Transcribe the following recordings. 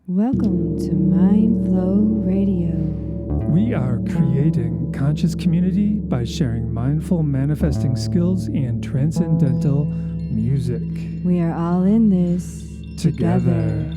Welcome to Mindflow Radio. We are creating conscious community by sharing mindful manifesting skills and transcendental music. We are all in this together.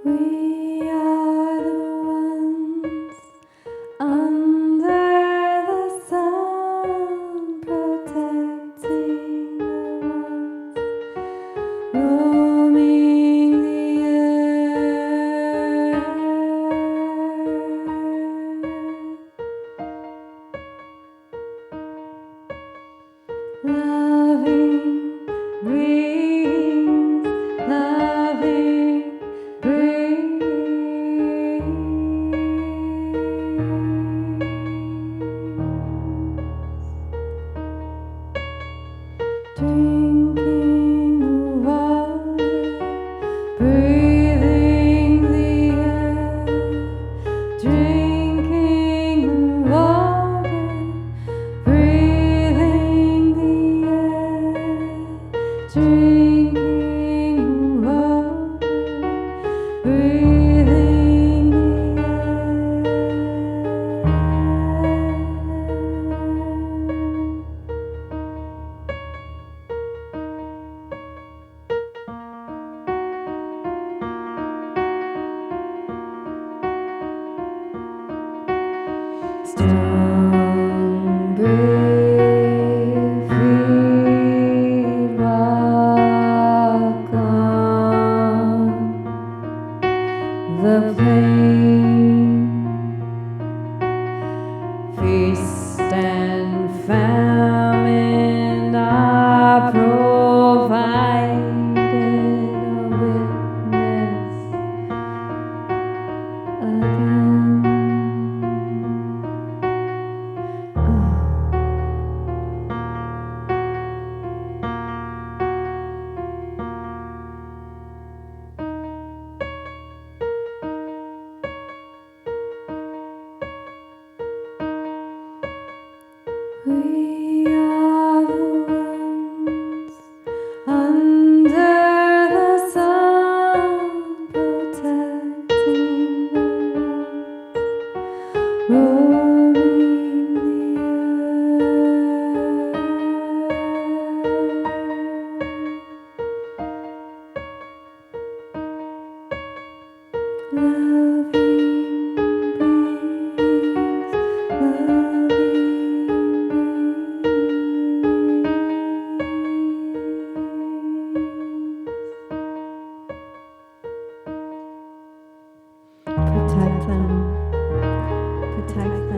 We are the ones under the sun, protecting the ones roaming the earth. Loving brings loving. Drinking the water, breathing the air. Drinking the water, breathing the air. Drinking the water, breathing the Strong, brave feet walk on the plain. Feast and famine are provided. A witness again. We are the ones under the sun, protecting the ones roaming the earth. Loving brings loving. Protect them. Protect them.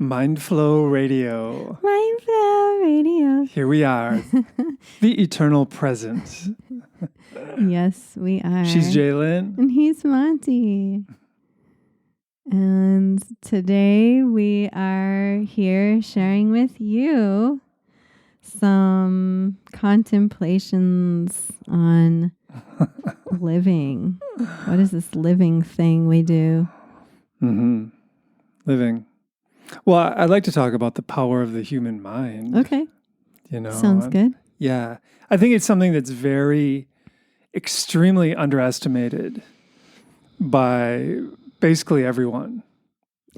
Mindflow Radio. Mindflow Radio. Here we are, the eternal present. Yes, we are. She's Jai Lynn. And he's Monte. And today we are here sharing with you some contemplations on living. What is this living thing we do? Living. Well, I'd like to talk about the power of the human mind. Okay. Sounds good. Yeah. I think it's something that's very extremely underestimated by basically everyone.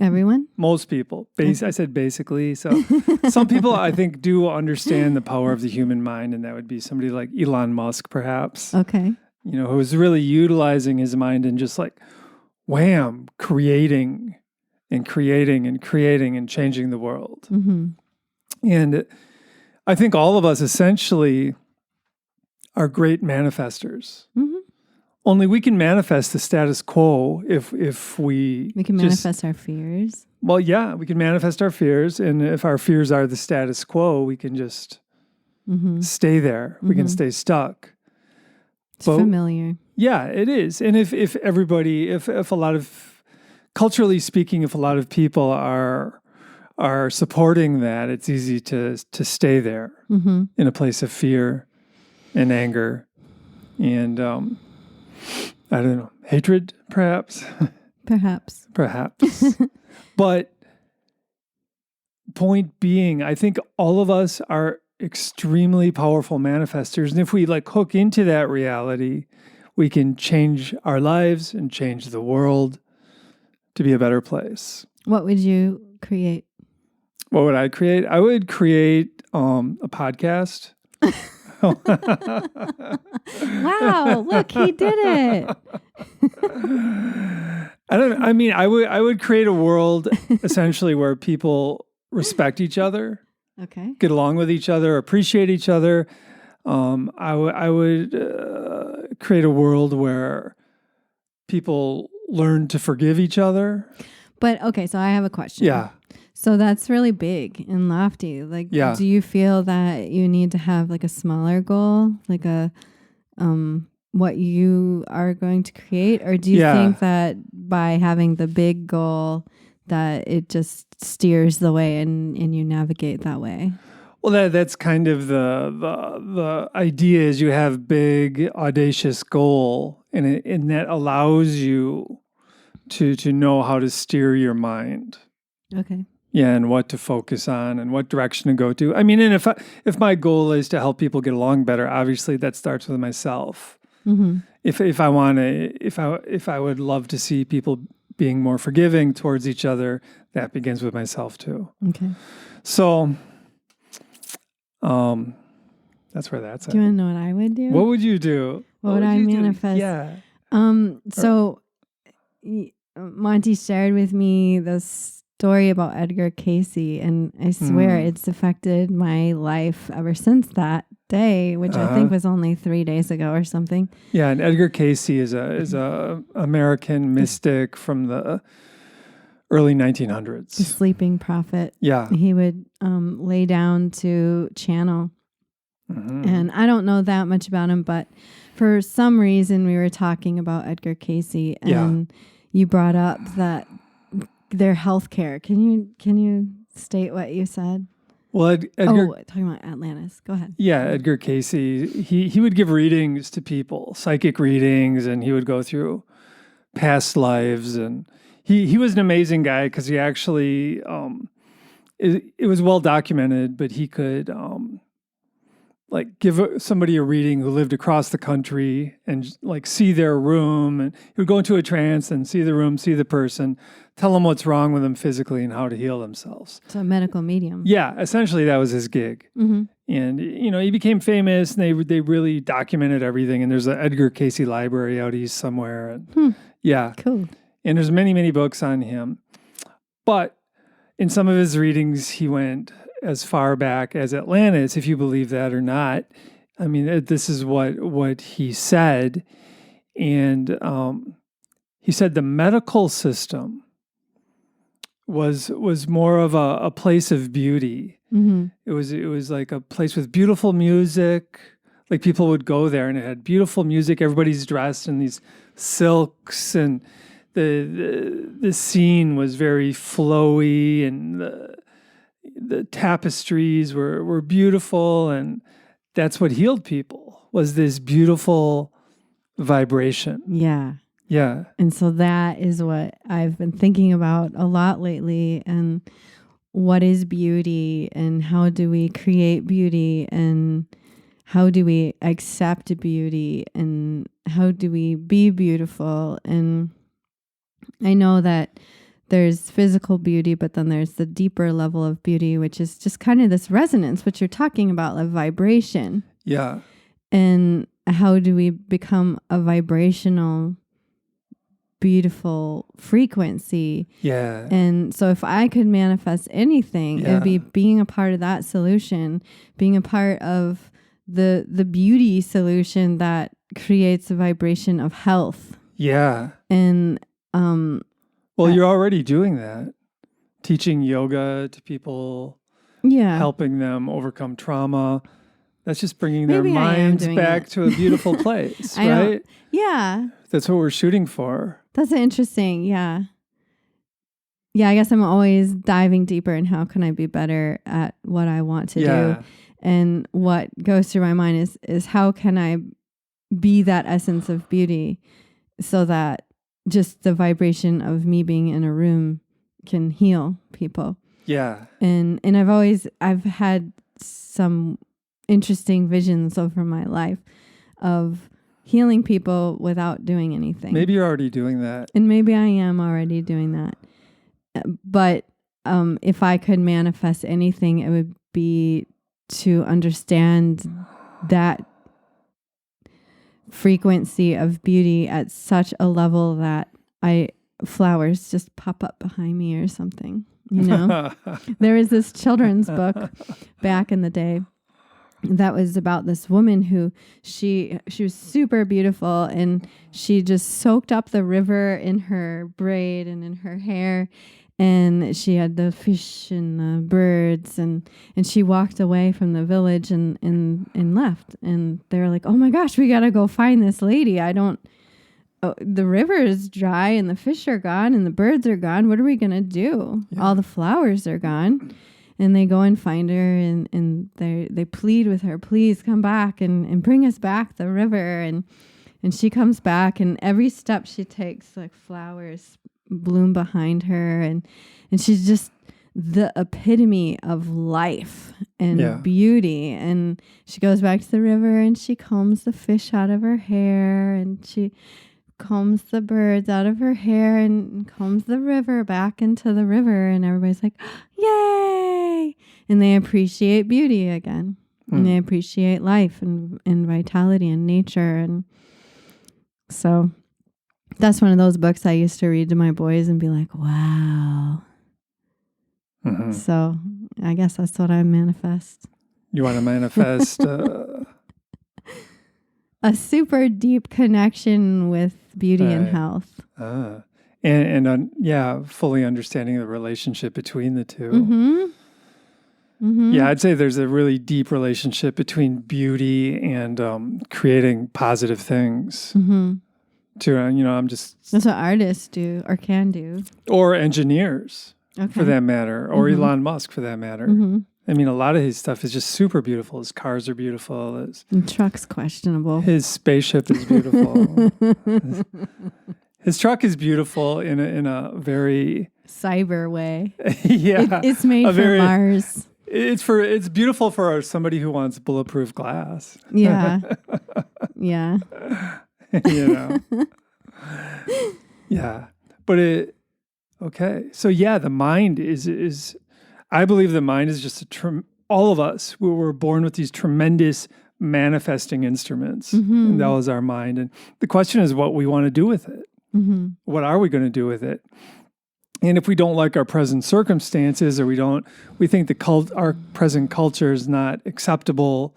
Everyone? Most people. I said basically. So some people, I think, do understand the power of the human mind, and that would be somebody like Elon Musk, perhaps. Okay. Who's really utilizing his mind and just like, wham, creating and changing the world. Mm-hmm. And I think all of us essentially are great manifestors. Mm-hmm. Only we can manifest the status quo if we can manifest our fears. Well, yeah, we can manifest our fears. And if our fears are the status quo, we can just stay there. We can stay stuck. It's familiar. Yeah, it is. And if a lot of, culturally speaking, if a lot of people are supporting that, it's easy to stay there in a place of fear and anger and, I don't know, hatred, perhaps? Perhaps. But point being, I think all of us are extremely powerful manifestors. And if we hook into that reality, we can change our lives and change the world to be a better place. What would you create? What would I create? I would create a podcast. Wow, look, he did it. I would create a world essentially where people respect each other. Okay. Get along with each other, appreciate each other. I would create a world where people learn to forgive each other. But okay, so I have a question. Yeah. So that's really big and lofty. Do you feel that you need to have a smaller goal, what you are going to create? Or do you think that by having the big goal that it just steers the way and you navigate that way? Well, that's kind of the idea is you have big, audacious goal, and that allows you to know how to steer your mind. Okay. Yeah, and what to focus on and what direction to go to. And if my goal is to help people get along better, obviously that starts with myself. Mm-hmm. If I would love to see people being more forgiving towards each other, that begins with myself too. Okay. So, that's where that's at. Do you want to know what I would do? What would you do? What would I manifest? Yeah. So Monte shared with me this story about Edgar Cayce, and I swear it's affected my life ever since that day, which I think was only 3 days ago or something. Yeah, and Edgar Cayce is a American mystic from the early 1900s. The sleeping prophet. Yeah. He would lay down to channel. Mm-hmm. And I don't know that much about him, but for some reason we were talking about Edgar Cayce, and you brought up that their healthcare. Can you state what you said? Well, talking about Atlantis. Go ahead. Yeah, Edgar Cayce. He would give readings to people, psychic readings, and he would go through past lives. And he was an amazing guy because he actually it was well documented, but he could give somebody a reading who lived across the country and see their room, and he would go into a trance and see the room, see the person, tell them what's wrong with them physically and how to heal themselves. So a medical medium. Yeah, essentially that was his gig. Mm-hmm. And he became famous, and they really documented everything. And there's an Edgar Cayce library out east somewhere. And yeah, cool. And there's many, many books on him. But in some of his readings, he went as far back as Atlantis, if you believe that or not. I mean, this is what he said. And he said the medical system was more of a place of beauty. Mm-hmm. It was like a place with beautiful music. Like people would go there and it had beautiful music. Everybody's dressed in these silks, and the scene was very flowy, and the tapestries were beautiful, and that's what healed people, was this beautiful vibration. Yeah. Yeah. And so that is what I've been thinking about a lot lately. And what is beauty, and how do we create beauty, and how do we accept beauty, and how do we be beautiful? And I know that there's physical beauty, but then there's the deeper level of beauty, which is just kind of this resonance, which you're talking about, like vibration. Yeah. And how do we become a vibrational, beautiful frequency? Yeah. And so if I could manifest anything, it would be being a part of that solution, being a part of the beauty solution that creates a vibration of health. Yeah. And well, you're already doing that. Teaching yoga to people, helping them overcome trauma. That's just bringing their minds back to a beautiful place, right? Yeah. That's what we're shooting for. That's interesting. Yeah. Yeah, I guess I'm always diving deeper in how can I be better at what I want to do. And what goes through my mind is how can I be that essence of beauty, so that just the vibration of me being in a room can heal people. Yeah. And I've had some interesting visions over my life of healing people without doing anything. Maybe you're already doing that. And maybe I am already doing that. But if I could manifest anything, it would be to understand that frequency of beauty at such a level that flowers just pop up behind me or something, you know? There was this children's book back in the day that was about this woman who she was super beautiful, and she just soaked up the river in her braid and in her hair, and she had the fish and the birds, and she walked away from the village and left, and they were like, oh my gosh, we gotta go find this lady. The river is dry and the fish are gone and the birds are gone. What are we gonna do? All the flowers are gone. And they go and find her, and they plead with her, please come back and bring us back the river. And she comes back, and every step she takes, like flowers bloom behind her. And she's just the epitome of life and beauty. And she goes back to the river, and she combs the fish out of her hair, and she combs the birds out of her hair, and combs the river back into the river, and everybody's like, yay! And they appreciate beauty again. And they appreciate life and vitality and nature. And so that's one of those books I used to read to my boys and be like, wow. Mm-hmm. So I guess that's what I manifest. You want to manifest a super deep connection with beauty and health. And fully understanding the relationship between the two. Mm-hmm. Mm-hmm. Yeah, I'd say there's a really deep relationship between beauty and creating positive things. Mm-hmm. That's what artists do or can do. Or engineers, for that matter, or Elon Musk, for that matter. Mm-hmm. I mean, a lot of his stuff is just super beautiful. His cars are beautiful. His truck's questionable. His spaceship is beautiful. His truck is beautiful in a very cyber way. It's made for Mars. It's beautiful for somebody who wants bulletproof glass. Yeah. Yeah. Yeah. But so the mind is I believe the mind is just all of us, we were born with these tremendous manifesting instruments. Mm-hmm. And that was our mind. And the question is what we want to do with it. Mm-hmm. What are we going to do with it? And if we don't like our present circumstances, or we think our present culture is not acceptable,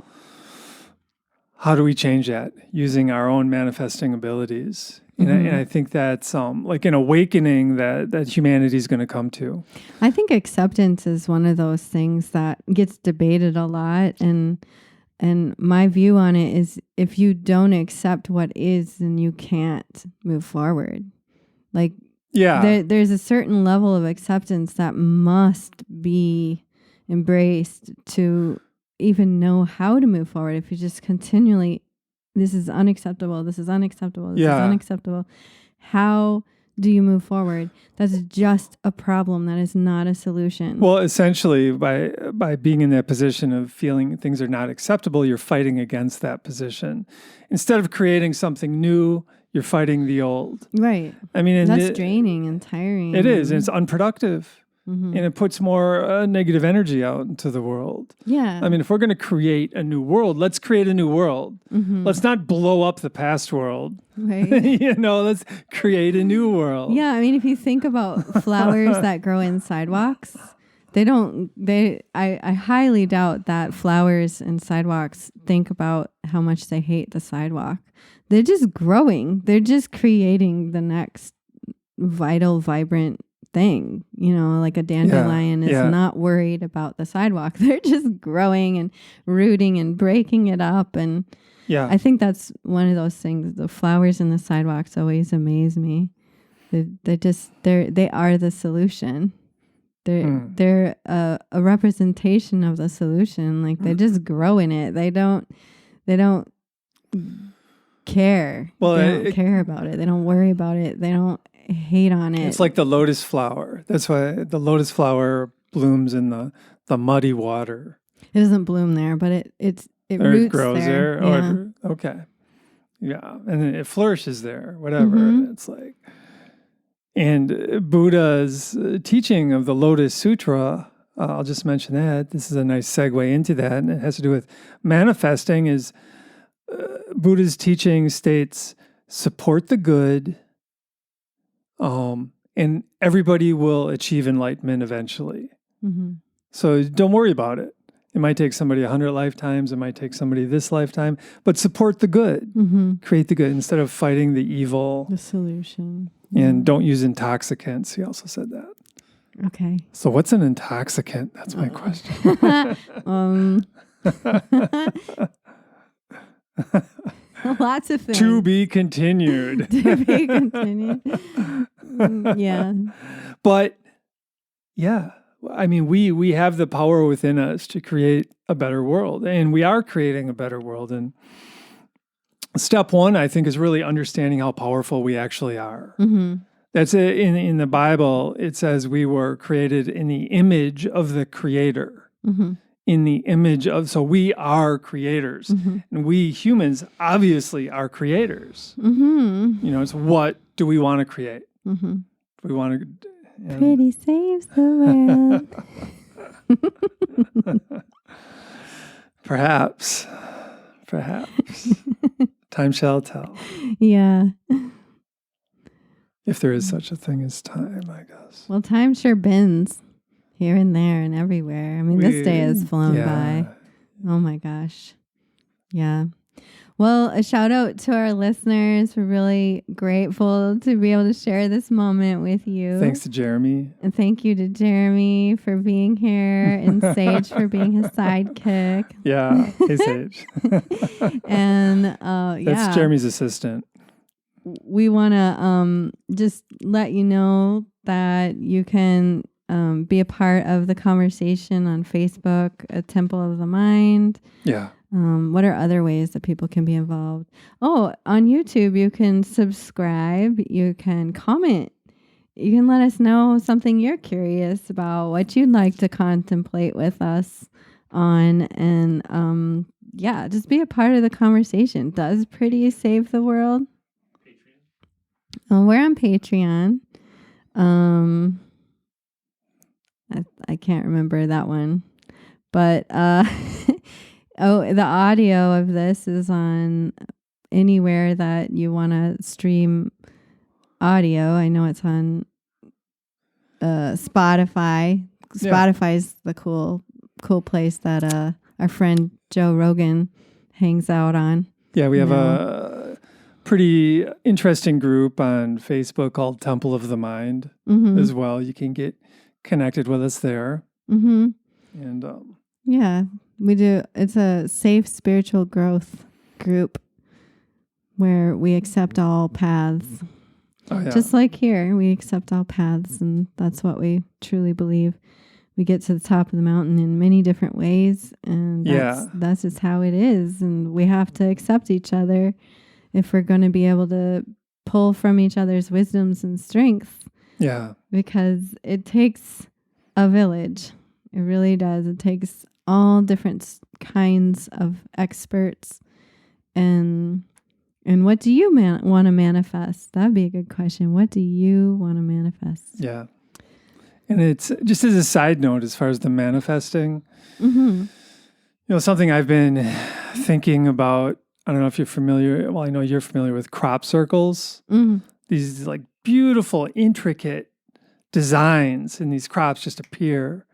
how do we change that using our own manifesting abilities? And I think that's like an awakening that humanity is going to come to. I think acceptance is one of those things that gets debated a lot. And my view on it is if you don't accept what is, then you can't move forward. Like, there's a certain level of acceptance that must be embraced to even know how to move forward. If you just continually, this is unacceptable, this is unacceptable, this is unacceptable, how do you move forward? That's just a problem. That is not a solution. Well, essentially, by being in that position of feeling things are not acceptable, you're fighting against that position. Instead of creating something new, you're fighting the old. Right. I mean, that's draining and tiring. It is. And it's unproductive. And it puts more negative energy out into the world. Yeah. I mean, if we're going to create a new world, let's create a new world. Let's not blow up the past world. Right. Let's create a new world. Yeah. I mean, if you think about flowers that grow in sidewalks, I highly doubt that flowers and sidewalks think about how much they hate the sidewalk. They're just growing. They're just creating the next vital, vibrant thing. Like a dandelion is not worried about the sidewalk. They're just growing and rooting and breaking it up. And I think that's one of those things. The flowers and the sidewalks always amaze me. They are the solution. They're a representation of the solution. Like they just grow in it. They don't care. Well, they don't care about it. They don't worry about it. They don't hate on it. It's like the lotus flower. That's why the lotus flower blooms in the muddy water. It doesn't bloom there, but it roots grows there. Yeah. Okay. Yeah. And then it flourishes there, whatever. It's like, and Buddha's teaching of the Lotus Sutra, I'll just mention that. This is a nice segue into that. And it has to do with manifesting is Buddha's teaching states, support the good, and everybody will achieve enlightenment eventually. So don't worry about it. It might take somebody 100 lifetimes. It might take somebody this lifetime. But support the good. Create the good instead of fighting the evil. The solution. And don't use intoxicants. He also said that. Okay. So what's an intoxicant? That's my question. Lots of things. To be continued. To be continued. Yeah. But yeah, I mean, we have the power within us to create a better world, and we are creating a better world. And step one, I think, is really understanding how powerful we actually are. That's it. In the Bible, it says we were created in the image of the Creator. In the image of, so we are creators. And we humans obviously are creators. It's what do we want to create? We want to... Pretty saves the world. Perhaps. Time shall tell. Yeah. If there is such a thing as time, I guess. Well, time sure bends here and there and everywhere. I mean, this day has flown by. Oh my gosh. Yeah. Well, a shout out to our listeners. We're really grateful to be able to share this moment with you. Thanks to Jeremy. And thank you to Jeremy for being here and Sage for being his sidekick. Yeah. Hey, Sage. And That's Jeremy's assistant. We want to just let you know that you can be a part of the conversation on Facebook, a Temple of the Mind. Yeah. What are other ways that people can be involved? Oh, on YouTube, you can subscribe. You can comment. You can let us know something you're curious about, what you'd like to contemplate with us on. And just be a part of the conversation. Does pretty save the world? Patreon. Oh, we're on Patreon. I can't remember that one. But the audio of this is on anywhere that you want to stream audio. I know it's on Spotify. Spotify's the cool place that our friend Joe Rogan hangs out on. Yeah, we have a pretty interesting group on Facebook called Temple of the Mind as well. You can get connected with us there. Mm-hmm. And yeah, we do. It's a safe spiritual growth group where we accept all paths. Oh, yeah. Just like here, we accept all paths, and that's what we truly believe. We get to the top of the mountain in many different ways, and that's just how it is. And we have to accept each other if we're going to be able to pull from each other's wisdoms and strengths. Yeah. Because it takes a village. It really does. It takes all different kinds of experts. And what do you want to manifest? That'd be a good question. What do you want to manifest? Yeah. And it's just as a side note, as far as the manifesting, something I've been thinking about. I don't know if you're familiar. Well, I know you're familiar with crop circles. These like beautiful, intricate designs, and these crops just appear.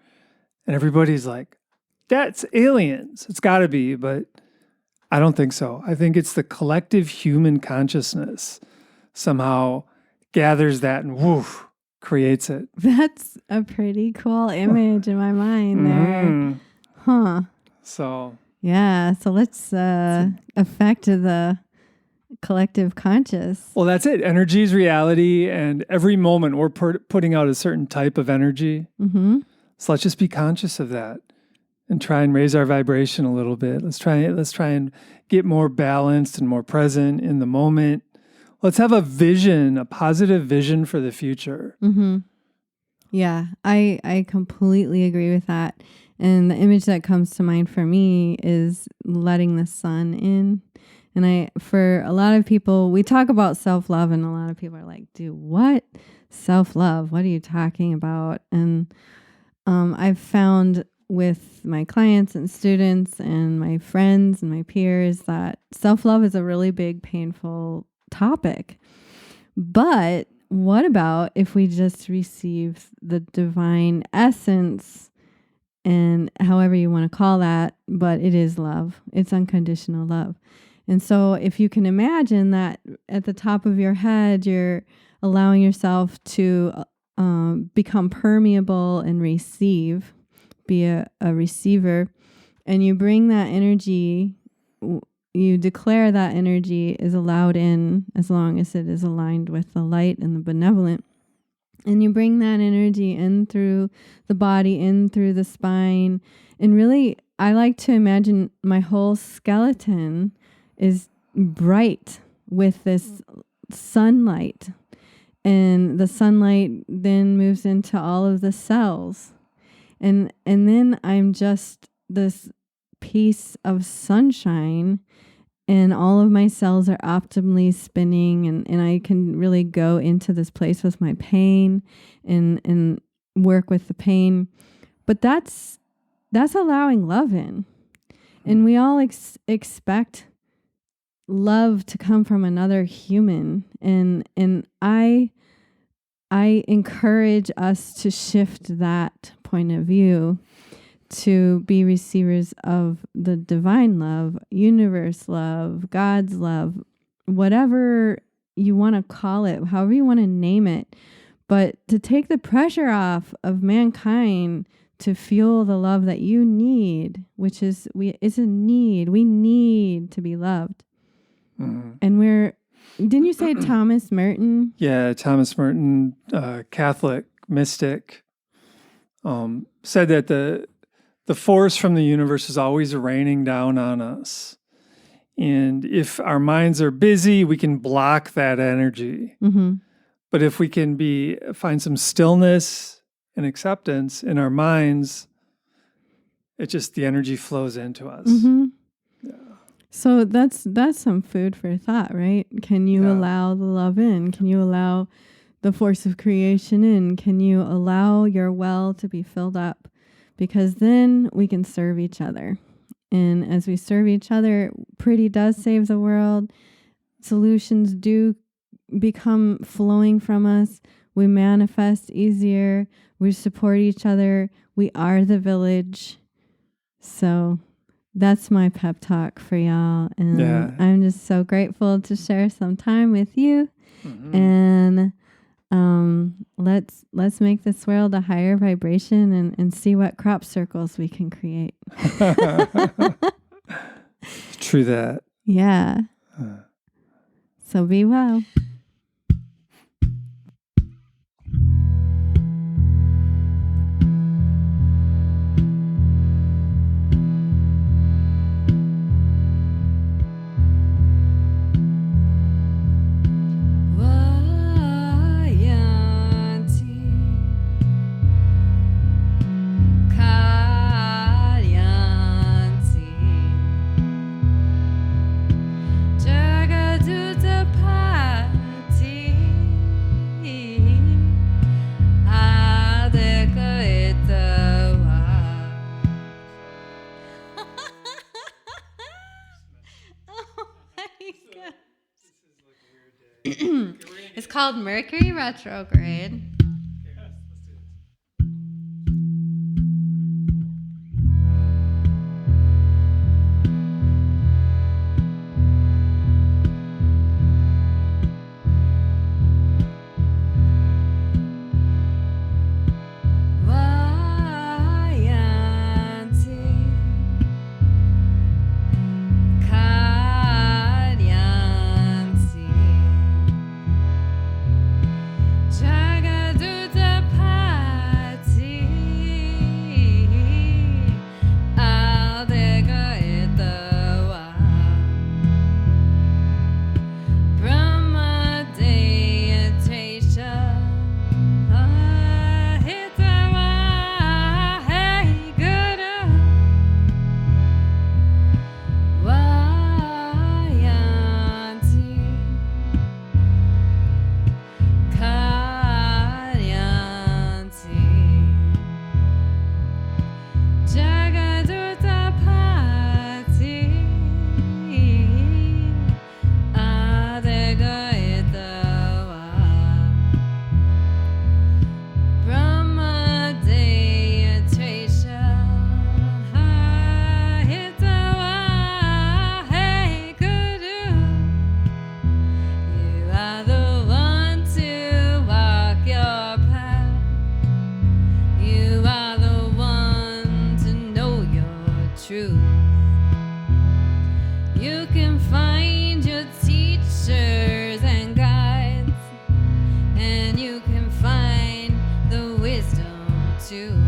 And everybody's like, that's aliens. It's got to be. But I don't think so. I think it's the collective human consciousness somehow gathers that and woof, creates it. That's a pretty cool image in my mind there. Huh. So. Yeah. So let's affect the collective conscious. Well, that's it. Energy is reality. And every moment we're putting out a certain type of energy. So let's just be conscious of that and try and raise our vibration a little bit. Let's try and get more balanced and more present in the moment. Let's have a vision, a positive vision for the future. Yeah, I completely agree with that. And the image that comes to mind for me is letting the sun in. And for a lot of people, we talk about self-love, and a lot of people are like, dude, what? Self-love? What are you talking about? And I've found with my clients and students and my friends and my peers that self-love is a really big, painful topic. But what about if we just receive the divine essence, and however you want to call that, but it is love. It's unconditional love. And so if you can imagine that at the top of your head, you're allowing yourself to become permeable and receive, be a receiver, and you bring that energy, you declare that energy is allowed in as long as it is aligned with the light and the benevolent. And you bring that energy in through the body, in through the spine. And really, I like to imagine my whole skeleton is bright with this sunlight. And the sunlight then moves into all of the cells. And then I'm just this piece of sunshine, and all of my cells are optimally spinning, and I can really go into this place with my pain and work with the pain. But that's allowing love in. And we all expect love to come from another human. And I encourage us to shift that point of view, to be receivers of the divine love, universe love, God's love, whatever you want to call it, however you want to name it, but to take the pressure off of mankind to feel the love that you need, which is it's a need. We need to be loved. And didn't you say Thomas Merton? Yeah, Thomas Merton, Catholic mystic, said that the force from the universe is always raining down on us. And if our minds are busy, we can block that energy. But if we can find some stillness and acceptance in our minds, the energy flows into us. Yeah. So that's some food for thought, right? Can you allow the love in? Can you allow the force of creation in? Can you allow your well to be filled up? Because then we can serve each other. And as we serve each other, pretty does save the world. Solutions do become flowing from us. We manifest easier. We support each other. We are the village. So that's my pep talk for y'all. And I'm just so grateful to share some time with you. And let's make this world a higher vibration and see what crop circles we can create. True that. Yeah. So be well. It's called Mercury retrograde. To